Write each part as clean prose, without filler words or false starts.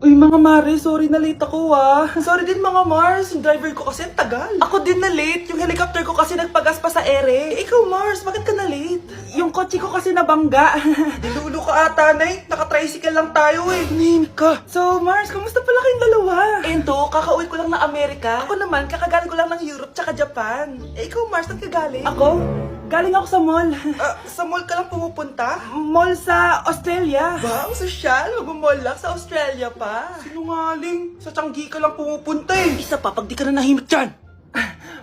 Uy mga Mare, sorry na late ako Sorry din mga Mars, yung driver ko kasi ang tagal. Ako din na late, yung helicopter ko kasi nagpagas pa sa ere. Ikaw Mars, bakit ka na late? Yung kotse ko kasi nabangga. Nilulo ka ata, Nay. Naka-tricycle lang tayo eh. Name ka. So Mars, kamusta pala kayong dalawa? Ento, kakauwi ko lang na Amerika. Ako naman, kakagaling ko lang ng Europe tsaka Japan. Ikaw Mars, saan ka galing? Ako? Galing ako sa mall. Sa mall ka lang pumupunta? Mall sa Australia. Wow, sosyal. Mag-mall lang sa Australia pa. Sinungaling. Sa Changi ka lang pumupunta eh. Isa pa, pag di ka na nahimik dyan.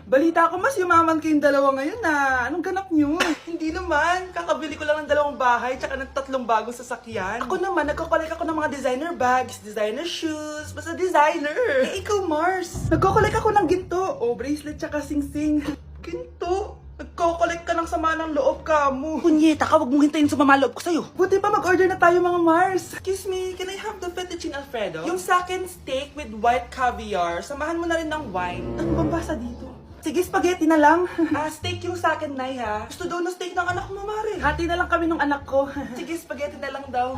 Balita ko mas yumaman kayong dalawa ngayon na. Anong ganap nyo? Hindi naman. Kakabili ko lang ng 2 bahay tsaka ng 3 bagong sasakyan. Ako naman, nagko-collect ako ng mga designer bags, designer shoes, basta designer. Eh, ikaw Mars. Nagko-collect ako ng ginto. O, bracelet tsaka sing-sing. Ginto? Nagko-collect ka ng sama ng loob ka mo. Kunyeta ka, wag mong hintayin sumama loob ko sa'yo. Buti pa mag-order na tayo mga Mars. Excuse me, can I have the fettuccine Alfredo? Yung sa akin steak with white caviar. Samahan mo na rin ng wine. Ano bang basa dito? Sige, spaghetti na lang. Steak yung sa akin, Nay, ha? Gusto daw na steak ng anak mo, Mare. Hati na lang kami ng anak ko. Sige, spaghetti na lang daw.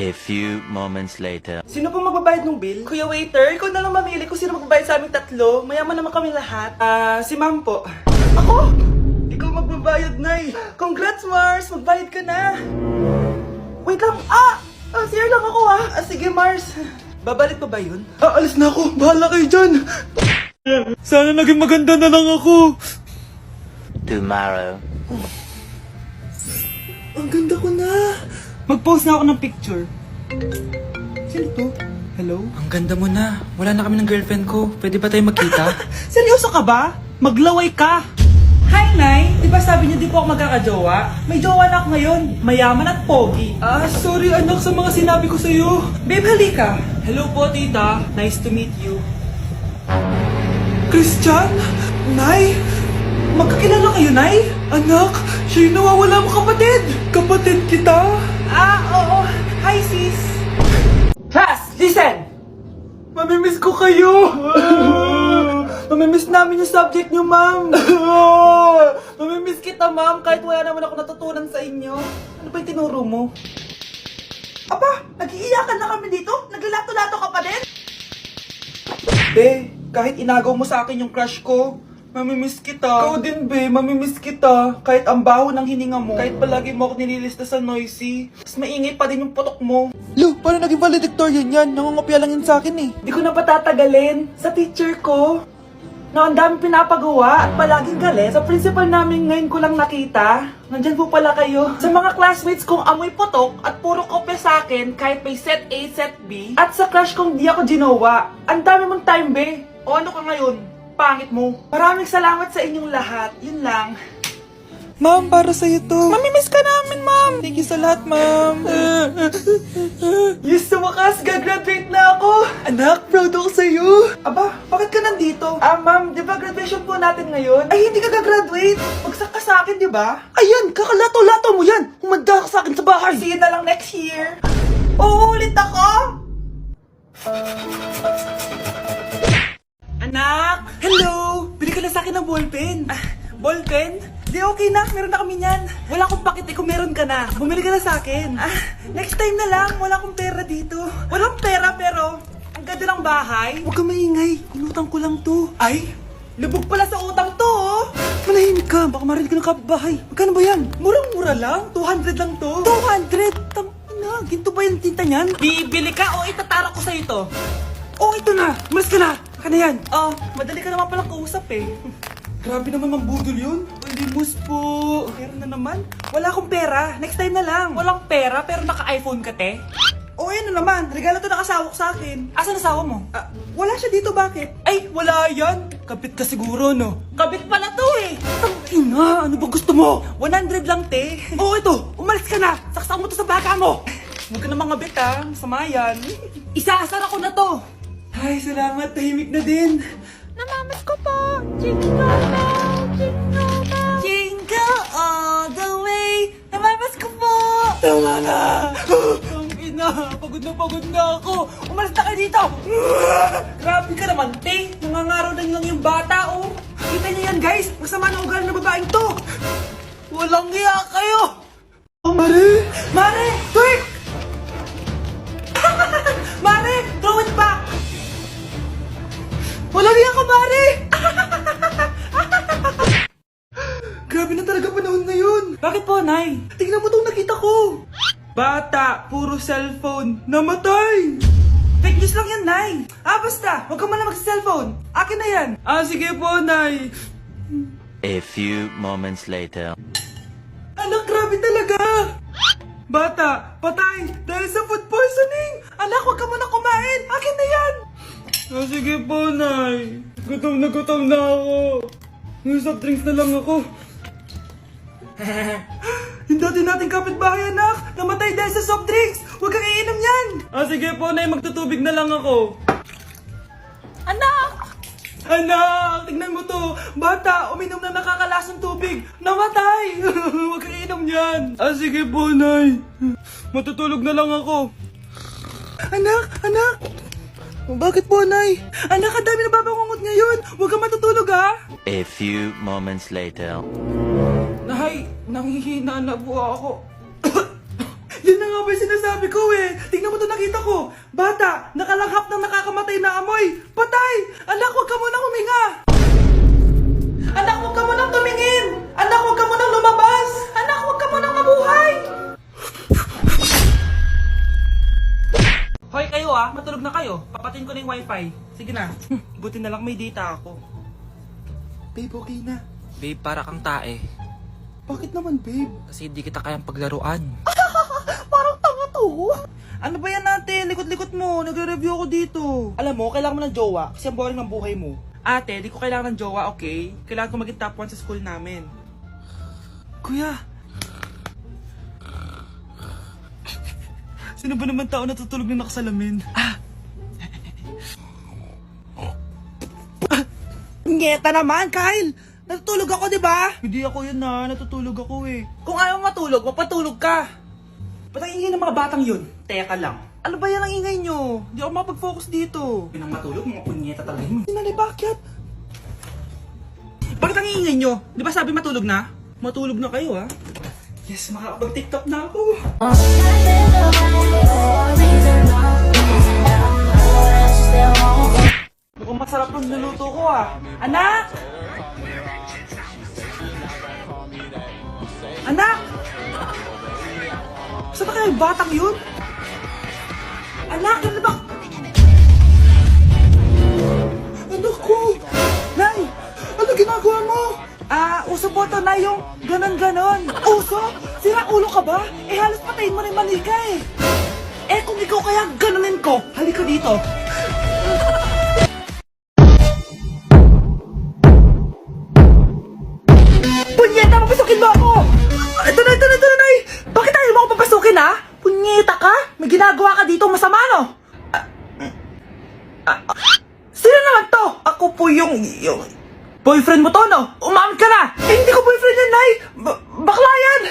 A few moments later. Sino po magbabayad ng bill? Kuya waiter, ikaw na lang mamili kung sino magbabayad sa aming 3. Mayaman naman kami lahat. Si ma'am po. Ako? Ikaw magbabayad, Nay. Congrats, Mars! Magbayad ka na. Wait lang. Sir lang ako, sige, Mars. Babalik pa ba yun? Alis na ako. Bahala kayo dyan. Sana naging maganda na lang ako. Tomorrow. Ang ganda ko na. Mag-post na ako ng picture. Sino to? Hello? Ang ganda mo na. Wala na kami ng girlfriend ko. Pwede ba tayo magkita? Seryoso ka ba? Maglaway ka! Hi, Nay! Di ba sabi niyo di po ako magkakajowa? May jowa na ako ngayon. Mayaman at pogi. Sorry anak sa mga sinabi ko sa'yo. Babe, halika. Hello po, tita. Nice to meet you. Christian? Nay? Magkakilala kayo, Nay? Anak, siya yung nawawala mo kapatid. Kapatid kita? Oo. Hi, sis. Class, listen! Mamimiss ko kayo! Mamimiss namin yung subject nyo, ma'am! Mamimiss kita, ma'am, kahit wala naman ako natutunan sa inyo. Ano ba yung tinuro mo? Aba, nag-iiyakan na kami dito? Naglalato-lato ka pa din? Be, kahit inagaw mo sa akin yung crush ko, mamimiss kita. Ikaw din, be, mamimiss kita. Kahit ang baho ng hininga mo, kahit palagi mo ako nililista sa noisy, mas maingay pa din yung putok mo. Lo, paano naging valedictorian yan? Nangungopia lang yun sa akin eh. Di ko na patatagalin. Sa teacher ko, na ang dami pinapagawa at palaging galit. Sa principal namin ngayon ko lang nakita. Nandyan po pala kayo. Sa mga classmates kong amoy putok at puro kopya sa akin kahit may set A, set B. At sa crush kong di ako ginawa. Ang dami mong time, be. O ano ka ngayon? Pangit mo. Maraming salamat sa inyong lahat. Yun lang. Ma'am, para sa'yo to. Mamimiss ka namin, ma'am. Thank you sa lahat, ma'am. Yes, sa wakas, gagraduate na ako. Anak, proud ako sa'yo. Aba, bakit ka nandito? Ma'am, di ba graduation po natin ngayon? Ay, hindi ka gagraduate. Bagsak ka sa akin, di ba? Ayan, kakalato-lato mo yan. Humanda ka sa akin sa bahay. See you na lang next year. Uulit ako. Anak! Hello! Bili ka na sa akin ng ballpen. Ballpen? Di okay na, meron na kami niyan. Wala akong pakit kung meron ka na. Bumili ka na sa akin. Next time na lang, wala akong pera dito. Walang pera pero ang ganda ng bahay. Huwag ka maingay, inutang ko lang to. Ay, lubog pala sa utang to oh. Manahimik ka, baka marinig ka ng kapitbahay. Magkano ba yan? Murang-mura lang, 200 lang to. 200? Tangina, ginto ba yung tinta niyan? Bibili ka o itatara ko sa'yo to? Oh, ito na, umalis ka na. Baka na yan. Madali ka naman palang kausap eh. Grabe naman mambudol yun. Hindi mus po. Meron na naman. Wala akong pera. Next time na lang. Walang pera pero naka-iPhone ka, te? O ano naman. Regalo to ng asawa ko sa akin. Asan asawa mo? Wala siya dito. Bakit? Ay, wala yan. Kabit ka siguro, no? Kabit pala to eh. Tangina, ano ba gusto mo? 100 lang, te. Oo, ito. Umalis ka na. Saksak mo to sa baka mo. Huwag ka na mga bit, ha. Masama yan. Isaasar ako na to. Ay, salamat. Tahimik na din. Namamas ko po. Jingle bell, jingle bell. Jingle all the way. Namamas ko po. Tama na. Ang ina, pagod na ako. Umalis na kayo dito. Grabe ka naman, te. Nangangaraw na lang yung bata, oh. Kita niyo yan, guys. Masama na ugali ng babaeng to. Walang hiya kayo. Oh, Mare. Mare, quick. Mare, throw Kaya ka, pare! Grabe na talaga panahon ngayon. Bakit po, Nay? Tingnan mo itong nakita ko. Bata, puro cellphone, namatay! Fake news lang yan, Nay. Basta, huwag ka man lang mag-cellphone. Akin na yan. Sige po, Nay. A few moments later. Anak, grabe talaga. Bata, patay dahil sa food poisoning. Anak, huwag ka muna kumain. Akin na yan. Sige po, Nay. Gutom na ako. May soft drinks na lang ako. Yung dati nating kapitbahay, anak. Namatay dahil sa soft drinks. Huwag kang iinom yan. Sige po, Nay. Magtutubig na lang ako. Anak! Anak, tignan mo to. Bata, uminom na nakakalasang tubig. Namatay. Huwag kang iinom yan. Sige po, Nay. Matutulog na lang ako. Anak. Bakit po, Nay? Anak, ang dami na babangungot ngayon. Huwag kang matutulog, ha? A few moments later. Nay, nanghihina na po ako. Yan na nga ba yung sinasabi ko eh. Tingnan mo to, nakita ko. Bata, nakalanghap ng nakakamatay na amoy. Patay! Anak, huwag ka munang huminga. Anak, huwag ka munang tumingin. Anak, huwag ka munang lumabas. Anak, huwag ka munang mabuhay. Hoy kayo matulog na kayo. Papatin ko na yung wifi. Sige na. Buti na lang may data ako. Babe, okay na. Babe, para kang tae. Bakit naman, babe? Kasi di kita kayang paglaruan. Parang tanga to. Ano ba yan natin? Likot-likot mo. Nagre-review ako dito. Alam mo, kailangan mo ng jowa kasi ang boring ng buhay mo. Ate, di ko kailangan ng jowa, okay? Kailangan ko maging top 1 sa school namin. Kuya. Sino ba naman tao natutulog na nakasalamin? Ngeta naman, Kyle! Natutulog ako, di ba? Hindi ako yun natutulog ako eh. Kung ayaw matulog, magpatulog ka. Ba't ang ingay ng mga batang yun? Teka lang. Ano ba yan ang ingay nyo? Hindi ako mapag-focus dito. Pinang matulog, mga punyeta talaga yun. Sinali, bakit? Bakit ang ingay nyo? Di ba sabi matulog na? Matulog na kayo Yes, makakapag-tiktok na ako. Mukhang masarap ang niluto ko Anak! Anak! Saan ba kaya yung batang yun? Anak, ano ba? Anak ko! Nay! Ano ginagawa mo? Uso po to na yung ganon-ganon. Uso? Sira ulo ka ba? Halos patayin mo na yung manika kung ikaw kaya ganonin ko, halika dito. Punyeta, papasukin mo ako! Ito na, Nay! Bakit ayaw mo ako papasukin, Punyeta ka? May ginagawa ka dito, masama, no? Sino naman to? Ako po yung boyfriend mo to, no? Umamit ka na! Hindi ko boyfriend yan, Nay! Bakla yan!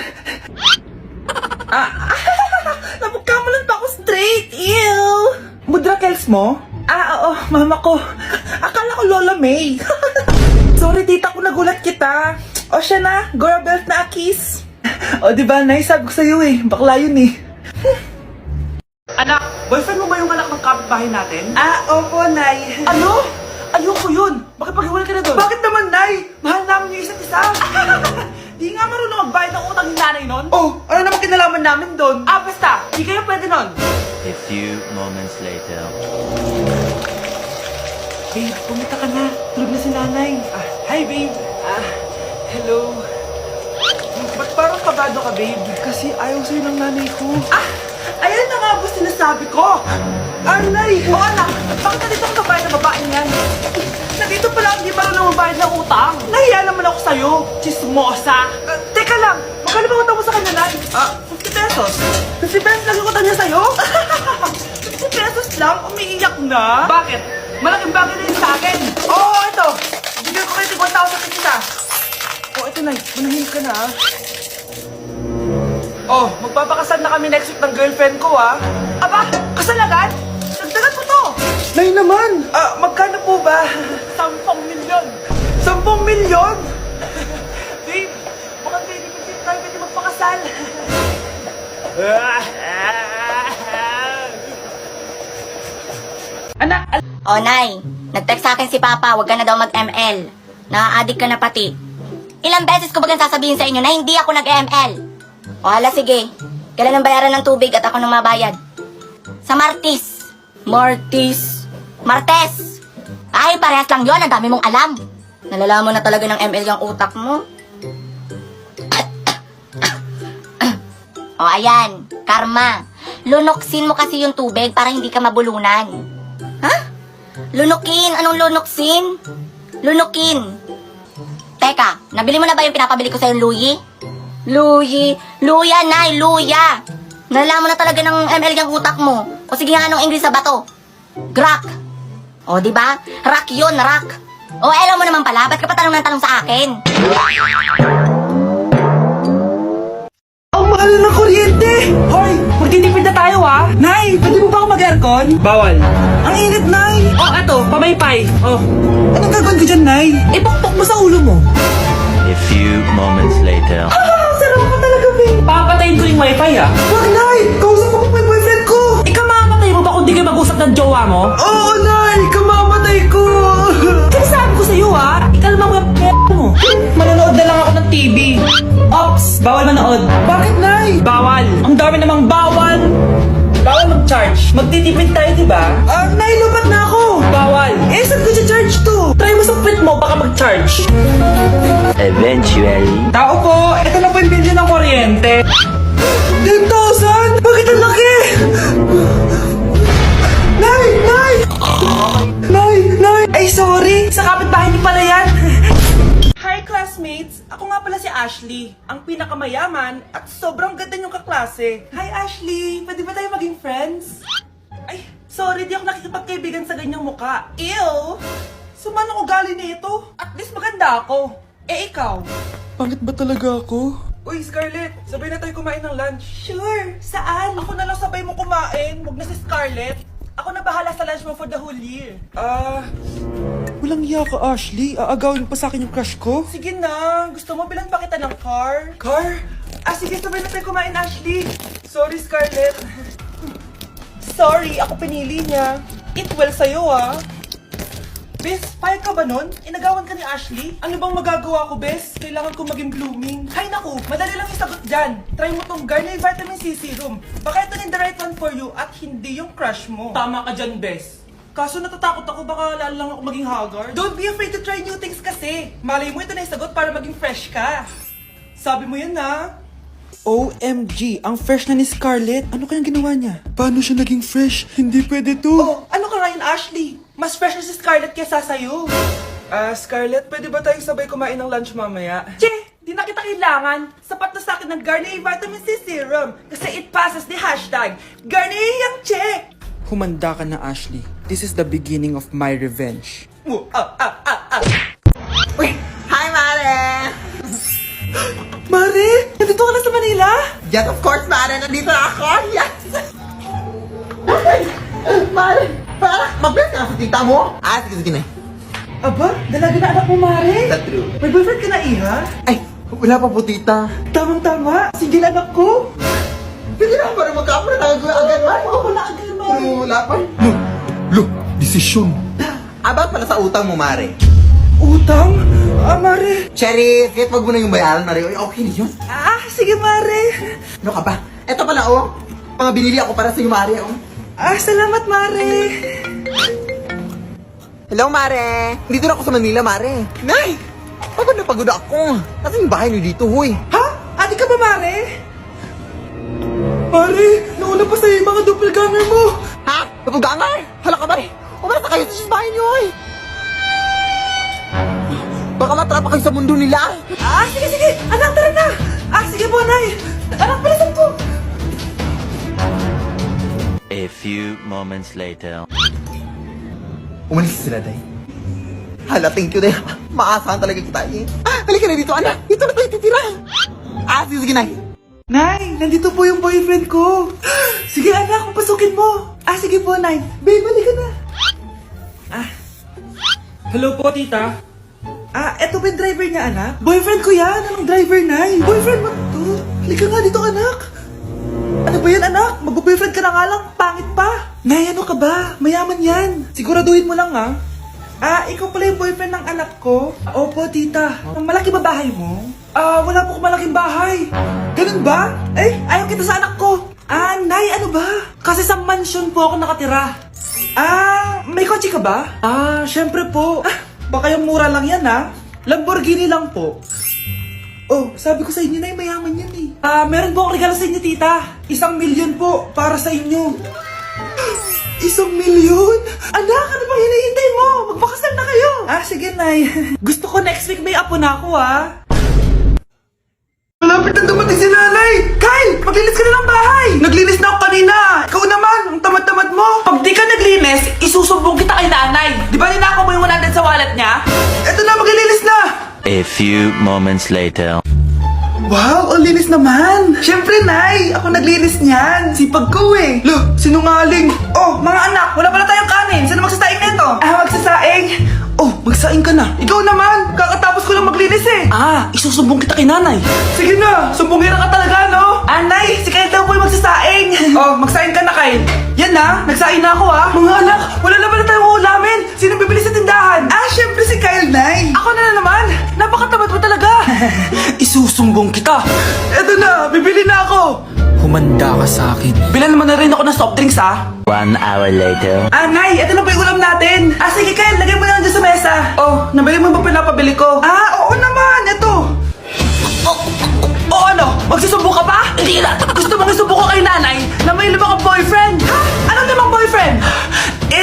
Napagkamalan pa ako straight! Ew! Mudra Kels mo? Oo, mama ko. Akala ko Lola May. Sorry, tita ko, nagulat kita. O siya na, girl belt na kiss. O diba, Nay, sabi ko sa'yo bakla yun Anak, boyfriend mo ba yung anak ng kapitbahay natin? Opo, Nay. Ano? Ayoko yun. Bakit paghiwalay ka na doon? Bakit naman, Nay? Mahal namin yung isa't isa. Di nga marunong magbayad ng utang yung nanay nun? Oh, ano naman kinalaman namin doon? Basta. Di kayo pwede nun. A few moments later. Babe, pumunta ka na. Tulog na si nanay. Hi, babe. Hello. Ba't parang kabado ka, babe? Kasi ayaw sa'yo ng nanay ko. Ayan na nga ba sinasabi ko? Nay! O anak, bakit nandito ang babae na babae niyan? Nandito pala hindi marunong magbayad ng utang. Nahiya naman ako sa'yo, chismosa. Teka lang, magkano ba utang mo sa kanya, Nay? 50 pesos. 50 pesos lang yung utang niya sa'yo? 50 pesos lang? Umiiyak na? Bakit? Malaking bagay na yun sa akin. Oo, ito. Bigyan ko kayo 1,000 isa. Ito, Nay. Manahin ka na, magpapakasal na kami next week ng girlfriend ko, Aba, kasal agad? Dagdagan mo to. Nay naman. Magkano po ba? 10 milyon. 10 milyon? Babe, mukhang hindi tayo pwede magpakasal. Anak, O, Nay, nag-text sa akin si Papa, huwag ka na daw mag-ML. Na-addict ka na pati. Ilang beses ko bagang sasabihin sa inyo na hindi ako nag-ML. O, hala, sige. Kailan ang bayaran ng tubig at ako nang mabayad? Sa Martes. Martes. Ay, parehas lang yon. Ang dami mong alam. Nalalaman na talaga ng ML yung utak mo. O, ayan. Karma. Lunoksin mo kasi yung tubig para hindi ka mabulunan. Ha? Lunukin? Anong lunoksin? Lunukin. Teka, nabili mo na ba yung pinapabili ko sa'yo, Luyi? Luya, Nay, luya. Nalalaman mo na talaga ng ML yung utak mo. O sige nga, anong English sa bato? Grak. O, di ba? Rak yun, rak. O, alam mo naman pala, ba't ka pa tanong ng tanong sa akin? Ang mahal ng kuryente! Hoy, magtitipid na tayo ah! Nay, pwede mo ba ako mag-aircon? Bawal. Ang init, Nay! Oh, eto, pamaypay. Oh. Anong gagawin ko dyan, Nay? Ipokpok mo sa ulo mo. A few moments later. Sarap ka talaga, babe. Papatayin ko yung wifi ah. Wag, Nay! Kausap ko pa yung boyfriend ko! Ikaw mamamatay mo ba kung di kayo mag-usap ng jowa mo? Oo, Nay! Kamamatay ko! Kasi sabi ko sa'yo ah, ikalma mo yung mo. Manonood na lang ako ng TV. Ops! Bawal manood. Bakit, Nay? Bawal. Ang dami namang bawal. Bawal mag-charge. Magtitipid tayo, di ba? Nay, lupat na ako. Bawal. Eh, saan ko charge to? Try mo sa quit mo, baka mag-charge. Eventually. Tao po, ito na po yung bilyo ng kuryente. 10,000? Bakit ang laki? Nay! Ay, sorry. Sa kapitbahay niyo pala yan. Hi, classmates! Ako nga pala si Ashley, ang pinakamayaman at sobrang ganda niyong kaklase. Hi, Ashley! Pwede ba tayo maging friends? Ay, sorry, di ako nakikipagkaibigan sa ganyang muka. Ew! Sumanong ugali nito. At least maganda ako. Eh, ikaw? Pangit ba talaga ako? Uy, Scarlett, sabay na tayo kumain ng lunch. Sure! Saan? Ako na lang sabay mo kumain. Huwag na si Scarlett. Ako na bahala sa lunch mo for the whole year. Walang iya ka, Ashley. Aagawin pa sa akin yung crush ko. Sige na. Gusto mo bilan pa kita ng car? Car? Sige, sabay na tayo kumain, Ashley. Sorry, Scarlett. Sorry, ako pinili niya. Eat well sa'yo, ah. Bes, payag ka ba nun? Inagawan ka ni Ashley? Ano bang magagawa ko, Bes? Kailangan ko maging blooming. Hay naku, madali lang yung sagot dyan. Try mo tong Garnier Vitamin C Serum. Baka ito yung the right one for you at hindi yung crush mo. Tama ka dyan, Bes. Kaso natatakot ako, baka lalo lang ako maging haggard. Don't be afraid to try new things kasi. Malay mo ito na yung sagot para maging fresh ka. Sabi mo yun na. OMG, ang fresh na ni Scarlett. Ano kayang ginawa niya? Paano siya naging fresh? Hindi pwede to. Oh, ano ka ngayon, Ashley? Mas fresh na si Scarlett kesa sa'yo. Scarlett, pwede ba tayong sabay kumain ng lunch mamaya? Che, di na kita kailangan. Sapat na sa akin ng Garnier Vitamin C Serum. Kasi it passes the hashtag Garnier yang check. Humanda ka na, Ashley. This is the beginning of my revenge. Uy! Hi, Mare! Mare, nandito ka na sa Manila? Yes, of course, Mare! Nandito na ako! Yes! Mare! Para mag-bless ka na sa tita mo! Sige na. Aba, dalaga na anak mo, Mare. That's true. May boyfriend ka na, Iha? Ay! Wala pa po, tita. Tamang-tama. Sige, anak ko. Pwede na para magkapra na agad, Mare. Oo, wala agad, Mare. Wala pa. Look! Desisyon! About pala sa utang mo, Mare. Utang? Mare. Cherry, kahit wag mo na yung bayaran, Mare. Okay na yun. Sige, Mare. Ano ka ba? Eto pala, oh. Mga binili ako para sa iyo, Mare, oh. Salamat, Mare. Hello, Mare! Dito na ako sa Manila, Mare. Nay! Pagod na pagod ako. Kasi yung bahay niyo dito, huy. Ha? Adi ka ba, Mare? Mare, nauna pa sa'yo yung mga doppelganger mo. Ha? Napugangar? Hala ka, Mare! Umalas na kayo sa bahay niyo, huy. Baka matrapa kayo sa mundo nila. Sige. Anak, tara na. Sige po, Nay. Anak, palisan po. A few moments later. Umalis sila, Day. Hala, thank you, Day. Maasahan talaga kita, eh. Halika na dito, anak. Dito na tayo titira. Sige, Nay. Nay, nandito po yung boyfriend ko. Sige, anak, papasukin mo. Sige po, Nay. Babe, balik ka na. Hello po, tita. Eto ba yung driver niya, anak? Boyfriend ko yan. Anong driver, Nay? Boyfriend mo to? Halika nga dito, anak. Ano ba yan, anak? Mag-boyfriend ka na nga lang. Pangit pa. Nay, ano ka ba? Mayaman yan. Siguraduhin mo lang, ha? Ikaw pala yung boyfriend ng anak ko? Opo, tita. Ang malaki ba bahay mo? Wala po akong malaking bahay. Ganun ba? Ayaw kita sa anak ko. Nay, ano ba? Kasi sa mansion po ako nakatira. May kotse ka ba? Syempre po. Baka yung mura lang yan, ha? Lamborghini lang po. Oh, sabi ko sa inyo, Nay, mayaman yan eh. Meron po akong regalo sa inyo, tita. 1,000,000 po para sa inyo. 1,000,000? Anak, ano bang hinihintay mo? Magpakasal na kayo. Sige, Nay. Gusto ko next week may apo na ako, Malapit na dumating si Nanay! Kyle! Maglinis ka na ng bahay! Naglinis na ako kanina! Ikaw naman! Ang tamad-tamad mo! Pag di ka naglinis, isusumbong kita kay Nanay! Di ba ninakaw mo yung 100 sa wallet niya? Eto na, maglilinis na! A few moments later. Wow, ang linis naman! Siyempre, Nay! Ako naglinis niyan! Sipag ko eh! Lo, sinungaling! Oh, mga anak! Wala pala tayong kanin! Sino magsasaing nito? Magsasaing! Oh, magsaing ka na! Ikaw naman! Kakatapos ko lang maglinis eh! Isusumbong kita kay Nanay! Sige na! Sumbongera ka talaga, no? Nay! Si Kyle daw po yung magsasaing! Oh, magsaing ka na, Kyle! Yan na! Nagsaing na ako, Mga anak! Wala na pala tayong ulamin! Sino bibili sa tindahan? Siyempre si Kyle, Nay! Ako na naman! Napakatamad mo talaga! Isusumbong kita! Eto na! Bibili na ako! Humanda ka sa akin. Bilan naman na rin ako ng soft drinks, 1 hour later. Nay! Ito na po yung ulam natin! Sige, Kyle! Lagay mo lang dyan sa mesa! Oh, nabili mo ba pinapabili ko? Oo naman! Ito! Ano? Magsusumbong ka pa? Hindi na! Gusto mong isumbong ko kay Nanay na may 5 kang boyfriend? Anong 5 boyfriend?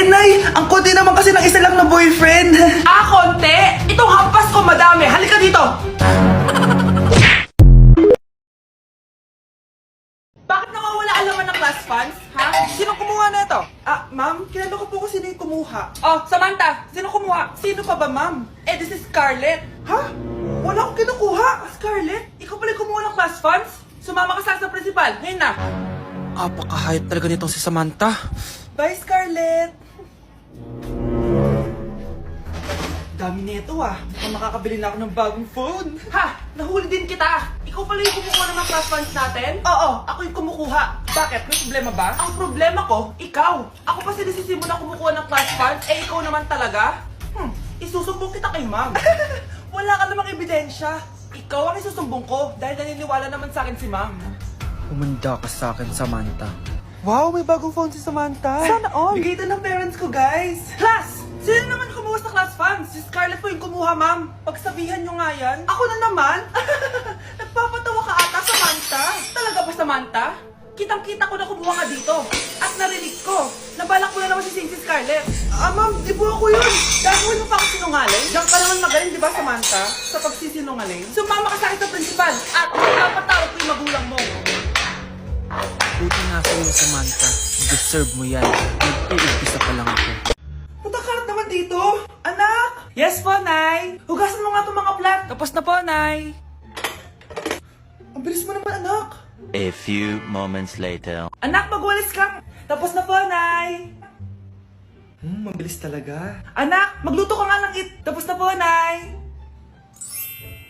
Nay! Ang konti naman kasi ng isa lang na boyfriend. Konti? Itong hampas ko madami! Halika dito! Bakit nawawala ang laman ng class funds? Sino kumuha na ito? Ma'am, kilala ko po kung sino yung kumuha. Samantha, sino kumuha? Sino pa ba, ma'am? This is Scarlett. Wala akong kinukuha. Scarlett, ikaw pala yung kumuha ng class funds? Sumama ka sa principal. Ngayon na. Apakahayop talaga nitong si Samantha. Bye, Scarlett. Dami nito Mukhang makakabili na ako ng bagong phone. Nahuli din kita. Ikaw pala yung kumukuha ng mga class funds natin? Oo, ako yung kumukuha. Bakit? May problema ba? Ang problema ko, ikaw. Ako pa sinisisi mo na kumukuha ng class funds, ikaw naman talaga? Isusumbong kita kay ma'am. Wala ka namang ebidensya. Ikaw ang isusumbong ko dahil naniniwala naman sa akin si ma'am. Humanda ka sa akin, Samantha. Wow, may bagong phone si Samantha. Sana all. Bigay ito ng parents ko, guys. Class! Sino naman kumuha sa class funds? Si Scarlett po yung kumuha, ma'am. Pagsabihan nyo nga yan. Ako na naman? Nagpapatawa ka ata, Samantha. Talaga ba, Samantha? Kitang-kita ko na kumuha ka dito. At narinig ko. Nabalak ko na naman si Scarlett. Ma'am, di po ako yun. Gagawin mo pa ako sinungaling? Diyan ka naman magaling, di ba, Samantha? Sa pagsisinungaling. Sumama ka sa akin sa principal. At magpapatawag ko yung magulang mo. Buti nga sa'yo, Samantha. Deserve mo yan. Nag-uumpisa pa lang ako. Punta ka naman dito. Anak! Yes po, Nay. Hugasan mo nga itong mga plat. Tapos na po, Nay. Ang bilis mo naman, anak. A few moments later. Anak, magwalis ka. Tapos na po, Nay. Mabilis talaga. Anak, magluto ka nga ng Tapos na po, Nay.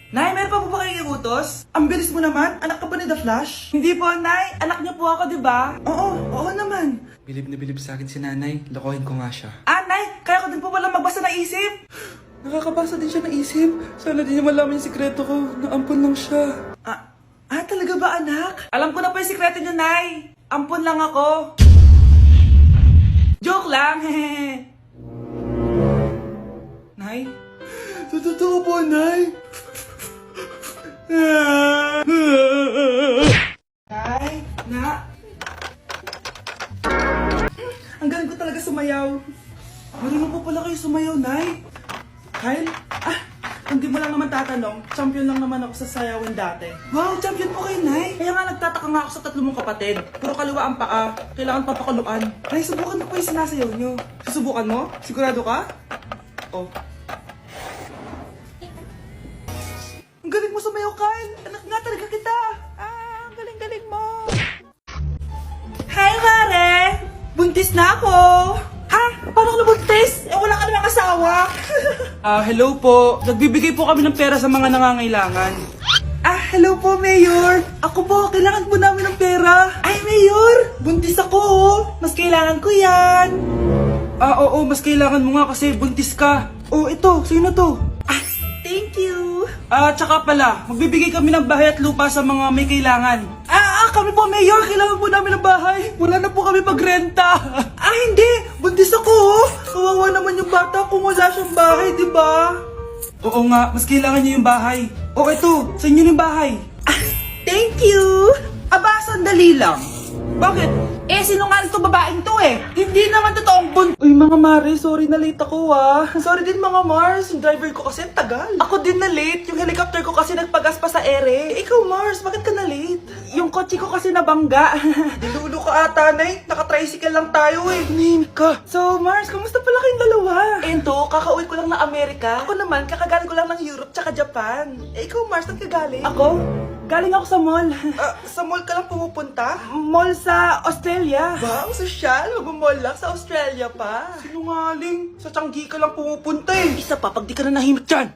Nay, meron pa po ba kayong iutos? Ang bilis mo naman. Anak ka ba ni The Flash? Hindi po, Nay. Anak niya po ako, di ba? Oo naman. Bilib na bilib sa akin si Nanay. Lokohin ko nga siya. Nay, kaya ko din po pala magbasa ng isip. Nakakabasa din siya ng isip. Sana din niya malaman yung sikreto ko. Naampon lang siya. Talaga ba, anak? Alam ko na po yung sikreto niyo, Nay. Ampon lang ako. Joke lang, hehe. Nay? Totoo po, Nay. Nay, ang galing ko talaga sumayaw. Marunong po pala kayo sumayaw, Nay. Kyle? Kung di mo lang naman tatanong, champion lang naman ako sa sayawan dati. Wow, champion po kayo, Nay. Kaya nga nagtataka nga ako sa 3 mong kapatid. Puro kaliwa ang paa. Kailangan papakuluan. Nay, subukan mo po yung sinasayaw nyo. Susubukan mo? Sigurado ka? Ang galing mo sumayaw, Kyle. Anak nga talaga kita. Ang galing-galing mo. Hi, Mare. Buntis na ako. Paano ka nabuntis? Wala ka namang asawa. Hello po. Nagbibigay po kami ng pera sa mga nangangailangan. Hello po, Mayor. Ako po, kailangan po namin ng pera. Ay, Mayor, buntis ako, oh. Mas kailangan ko yan. Oo, mas kailangan mo nga kasi buntis ka. Oh, ito, sino to? Thank you. Tsaka pala, magbibigay kami ng bahay at lupa sa mga may kailangan. Kami po, Mayor. Kailangan po namin ng bahay. Wala na po kami pagrenta. Hindi. Buntis ako, oh. Kawawa naman yung bata kung wala siyang bahay, di ba? Oo nga, mas kailangan niya yung bahay. O, ito. Sa inyo yung bahay. Thank you. Sandali lang. Bakit? Sinungaling to babaeng to eh. Hindi naman totoong Uy, mga Mare, sorry na late ako Sorry din mga Mars, yung driver ko kasi tagal. Ako din na late, yung helicopter ko kasi nagpagas pa sa ere. Ikaw Mars, bakit ka na late? Yung kotse ko kasi nabangga. Dilulo ka ata, Nay. Naka-tricycle lang tayo eh. Name ka. So Mars, kamusta pala kayong dalawa? Ento, kakauwi ko lang ng Amerika. Ako naman, kakagaling ko lang ng Europe tsaka Japan. Ikaw Mars, saan ka galing? Ako? Galing ako sa mall. Sa mall ka lang pumupunta? Mall sa Australia. Wow, sosyal. Mag-mall lang sa Australia pa. Sinungaling. Sa Changi ka lang pumupunta eh. Isa pa, pag di ka na nahimik dyan.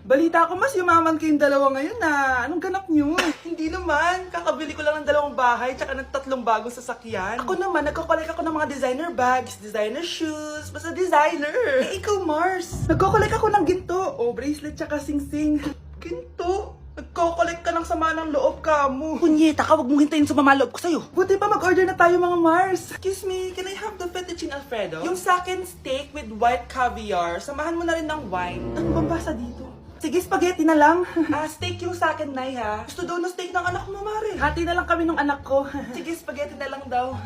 Balita ko mas yumaman kayong dalawa ngayon na. Anong ganap nyo? Hindi naman. Kakabili ko lang ng 2 bahay tsaka ng 3 bagong sasakyan. Ako naman, nagko-collect ako ng mga designer bags, designer shoes, basta designer. Ikaw Mars. Nagko-collect ako ng ginto. Bracelet tsaka sing-sing. Ginto? Nagko-collect ka ng sama ng loob ka mo. Kunyeta ka, wag mong hintayin sumama loob ko sa'yo. Buti pa mag-order na tayo mga Mars. Excuse me, can I have the fettuccine Alfredo? Yung sakin steak with white caviar. Samahan mo na rin ng wine. Ano bang basa dito? Sige, spaghetti na lang. Steak yung sakin, Nay, ha? Gusto daw ng steak ng anak mo, Mare. Hati na lang kami ng anak ko. Sige, spaghetti na lang daw.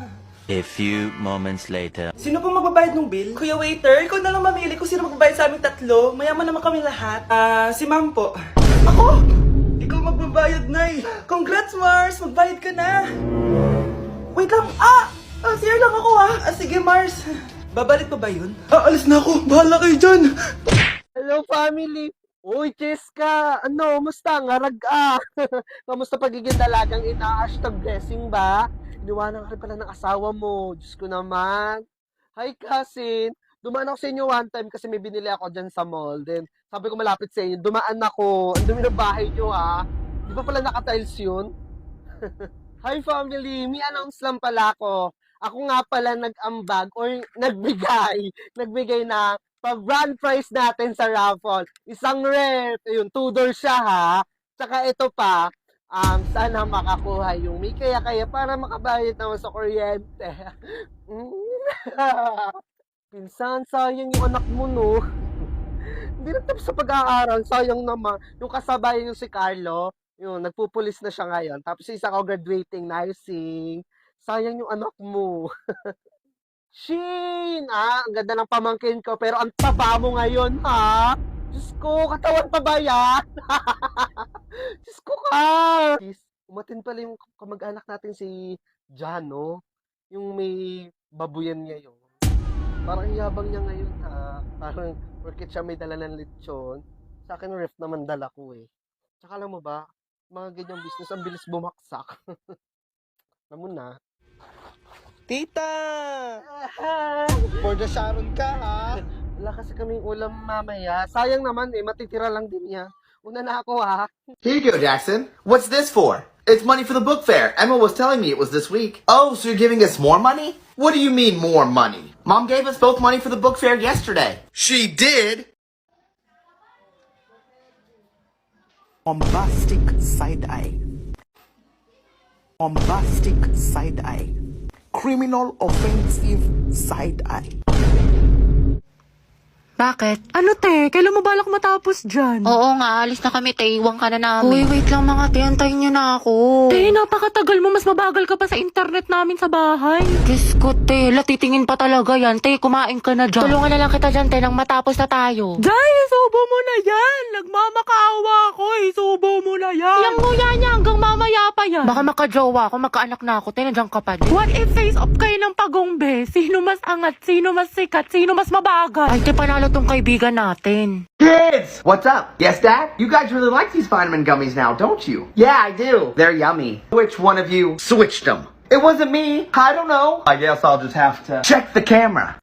A few moments later. Sino pong magbabayad ng bill? Kuya waiter, ikaw na lang mamili kung sino magbabayad sa aming 3. Mayaman naman kami lahat. Si ma'am po. Ako? Ikaw magbabayad, Nay. Congrats, Mars. Magbayad ka na. Wait lang. CR lang ako, sige, Mars. Babalik pa ba yun? Alis na ako. Bahala kayo dyan. Hello, family! Uy, Cheska! Musta? Ngarag Kamusta pagiging dalagang ina? #blessing ba? Iniwanan ka rin pala ng asawa mo. Diyos ko naman. Hi, cousin! Dumaan ako sa inyo one time kasi may binili ako dyan sa mall. Then, sabi ko malapit sa inyo, dumaan ako. Ang dumi ng bahay nyo, ha? Di ba pala naka-tiles yun? Hi, family! May announce lang pala ako. Ako nga pala nag-ambag or nagbigay na pa-grand prize natin sa raffle. Isang ref, yun, 2-door siya ha. Tsaka ito pa, sana makakuha yung may kaya para makabayad naman sa kuryente. Pinsan, sayang yung anak mo, no? Hindi na tapos sa pag-aaral, sayang naman. Yung kasabay yung si Carlo, yun, nagpupulis na siya ngayon. Tapos yung isa ko graduating nursing. Sayang yung anak mo. Shin! Ang ganda ng pamangkin ko, pero ang taba mo ngayon, ha? Diyos ko, katawan pa ba yan? Diyos ko ka! Umatin pala yung kamag-anak natin si Jan, no? Yung may babuyan niya yun. Parang yabang niya ngayon, ha? Parang, porket siya may dala ng lechon, sa akin ref naman dala ko, eh. Tsaka alam mo ba, mga ganyang business, ang bilis bumaksak. Alam mo na. Tita! For the Sharon ka, ha? Wala kasi kaming ulam mamaya. Sayang naman eh, matitira lang din niya. Una na ako ha. Here you go, Jackson. What's this for? It's money for the book fair. Emma was telling me it was this week. Oh, so you're giving us more money? What do you mean more money? Mom gave us both money for the book fair yesterday. She did? Bombastic side-eye. Bombastic side-eye. Criminal offensive side-eye. Bakit? Ano te? Kailan mo balak matapos dyan? Oo nga, alis na kami, te. Iwan ka na namin. Uy, wait lang mga te. Antayin nyo na ako. Te, napakatagal mo. Mas mabagal ka pa sa internet namin sa bahay. Diyos ko, te. Latitingin pa talaga yan. Te, kumain ka na dyan. Tulungan na lang kita dyan, te, nang matapos na tayo. Jay, isubo mo na yan. Nagmamakaawa ako. Isubo mo na yan. Yang nguya niya hanggang mamaya pa yan. Baka makajowa ako, magkaanak na ako, te. Nandiyan ka pa din. What if face off kayo ng pagongbe? Sino mas angat? Sino mas sikat? Sino mas mabagal? Ay, te, panalo tong kaibigan natin. Kids! What's up? Yes, Dad? You guys really like these vitamin gummies now, don't you? Yeah, I do. They're yummy. Which one of you switched them? It wasn't me. I don't know. I guess I'll just have to check the camera.